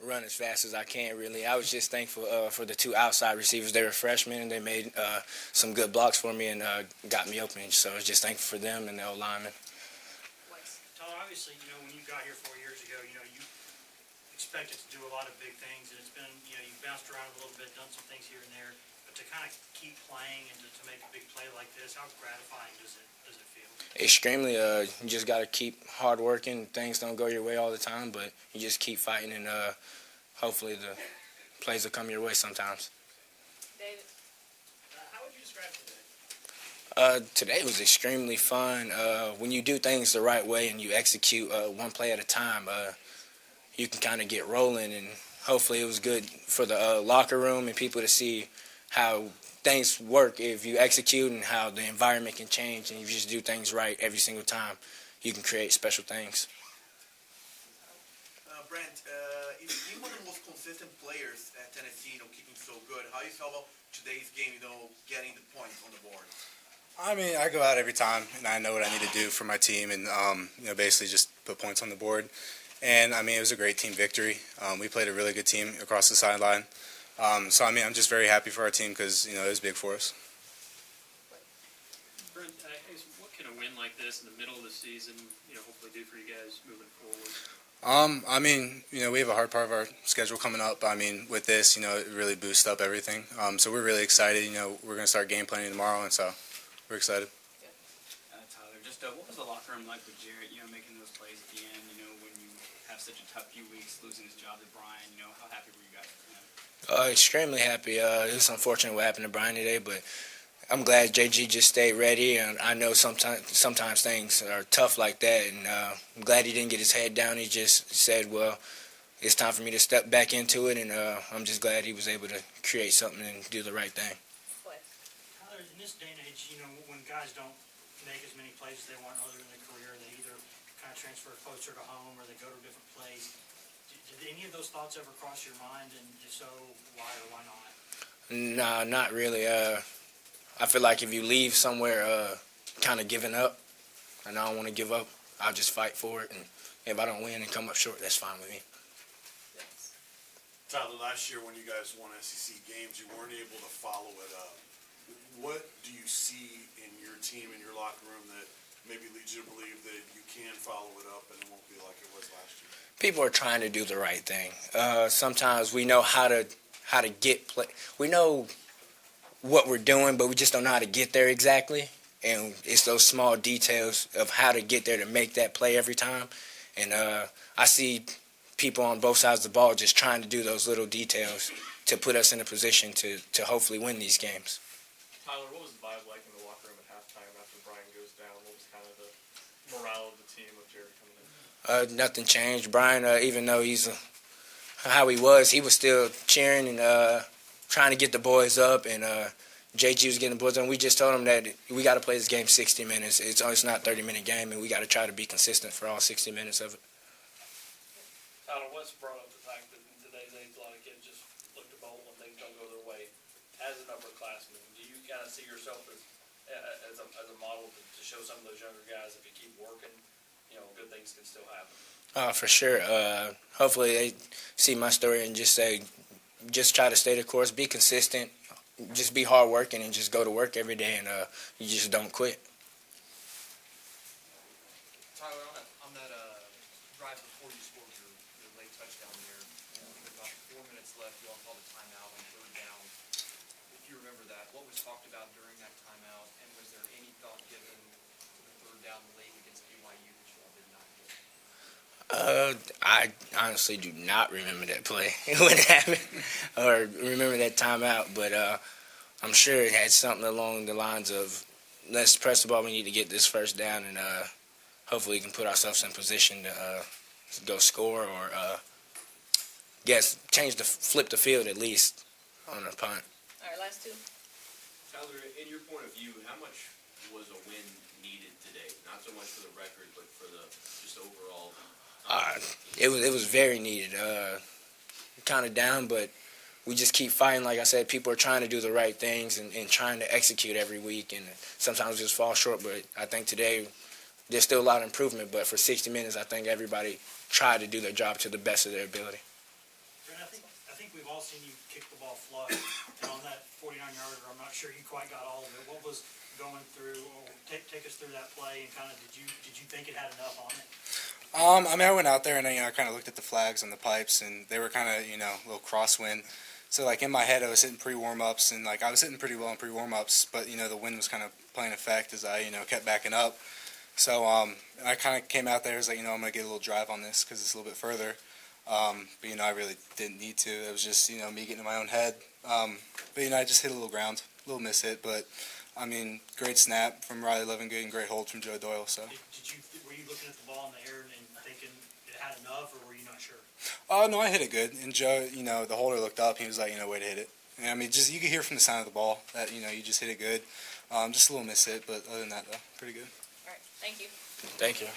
run as fast as I can, really. I was just thankful for the two outside receivers. They were freshmen, and they made some good blocks for me and got me open. So I was just thankful for them and the O-linemen. Tyler, obviously, when you got here 4 years ago, you expected to do a lot of big things, and it's been, you've bounced around a little bit, done some things here and there, but to kind of keep playing and to make a big play like this, how gratifying does it feel? Extremely. You just got to keep hard working. Things don't go your way all the time, but you just keep fighting, and hopefully the plays will come your way sometimes. David. How would you describe today? Today was extremely fun. When you do things the right way and you execute one play at a time, you can kind of get rolling, and hopefully it was good for the locker room and people to see how things work if you execute and how the environment can change, and if you just do things right every single time, you can create special things. Brent, you're one of the most consistent players at Tennessee, keeping so good. How you feel about today's game, getting the points on the board? I mean, I go out every time, and I know what I need to do for my team, and basically just put points on the board. And I mean, it was a great team victory. We played a really good team across the sideline. So I mean, I'm just very happy for our team because it was big for us. Brent, what can a win like this in the middle of the season, hopefully do for you guys moving forward? I mean, we have a hard part of our schedule coming up. I mean, with this, it really boosts up everything. So we're really excited. We're going to start game planning tomorrow, and so we're excited. Tyler, just what was the locker room like with Jarrett, making those plays at the end, when you have such a tough few weeks, losing his job to Brian, how happy were you guys for him? Extremely happy. It was unfortunate what happened to Brian today, but I'm glad JG just stayed ready, and I know sometimes things are tough like that, and I'm glad he didn't get his head down. He just said, well, it's time for me to step back into it, and I'm just glad he was able to create something and do the right thing. Tyler, in this day and age, when guys don't make as many plays as they want earlier in their career, they either kind of transfer closer to home or they go to a different place. Did any of those thoughts ever cross your mind, and if so, why or why not? Nah, not really. I feel like if you leave somewhere kind of giving up, and I don't want to give up, I'll just fight for it. And if I don't win and come up short, that's fine with me. Tyler, last year when you guys won SEC games, you weren't able to follow it up. What do you see in your team, in your locker room, that maybe leads you to believe that you can follow it up and it won't be like it was last year? People are trying to do the right thing. Sometimes we know how to get play. We know what we're doing, but we just don't know how to get there exactly. And it's those small details of how to get there to make that play every time. And I see people on both sides of the ball just trying to do those little details to put us in a position to hopefully win these games. Tyler, what was the vibe like in the locker room at halftime after Brian goes down? What was kind of the morale of the team with Jared coming in? Nothing changed. Brian, even though he's how he was still cheering and trying to get the boys up, and JG was getting the boys up. We just told him that we got to play this game 60 minutes. It's not a 30-minute game, and we got to try to be consistent for all 60 minutes of it. Tyler, what's brought up the fact that in today's age, a lot of kids just look to bowl when things don't go their way. As an upperclassman, do you kind of see yourself as a model to show some of those younger guys, if you keep working, good things can still happen? For sure. Hopefully they see my story and just try to stay the course, be consistent, just be hardworking, and just go to work every day, and you just don't quit. Tyler, on that drive before you scored your late touchdown there, with about 4 minutes left, you all called a timeout on third down. If you remember that, what was talked about during that timeout, and was there any thought given to the third down late against BYU that you all did not get? I honestly do not remember that play when it happened, or remember that timeout, but I'm sure it had something along the lines of, let's press the ball, we need to get this first down, and hopefully we can put ourselves in position to go score or flip the field at least on a punt. All right, last two. Tyler, in your point of view, how much was a win needed today? Not so much for the record, but for the just overall. It was very needed. Kind of down, but we just keep fighting. Like I said, people are trying to do the right things and trying to execute every week, and sometimes we just fall short. But I think today there's still a lot of improvement. But for 60 minutes, I think everybody tried to do their job to the best of their ability. we've all seen you kick the ball flush, and on that 49-yarder, I'm not sure you quite got all of it. What was going through, or take us through that play, and kind of did you think it had enough on it? I mean, I went out there and I kind of looked at the flags on the pipes, and they were kind of a little crosswind. So like in my head, I was hitting pre-warm-ups, and like I was hitting pretty well in pre-warm-ups, but the wind was kind of playing effect as I kept backing up. So I kind of came out there, was like, I'm gonna get a little drive on this because it's a little bit further. But I really didn't need to. It was just me getting in my own head. But I just hit a little ground, a little miss hit, but I mean, great snap from Riley Levingood and great hold from Joe Doyle. So. Were you looking at the ball in the air and thinking it had enough, or were you not sure? Oh no, I hit it good. And Joe, the holder looked up. He was like, way to hit it. And I mean, just you could hear from the sound of the ball that you just hit it good. Just a little miss hit, but other than that, though, pretty good. All right, thank you. Thank you.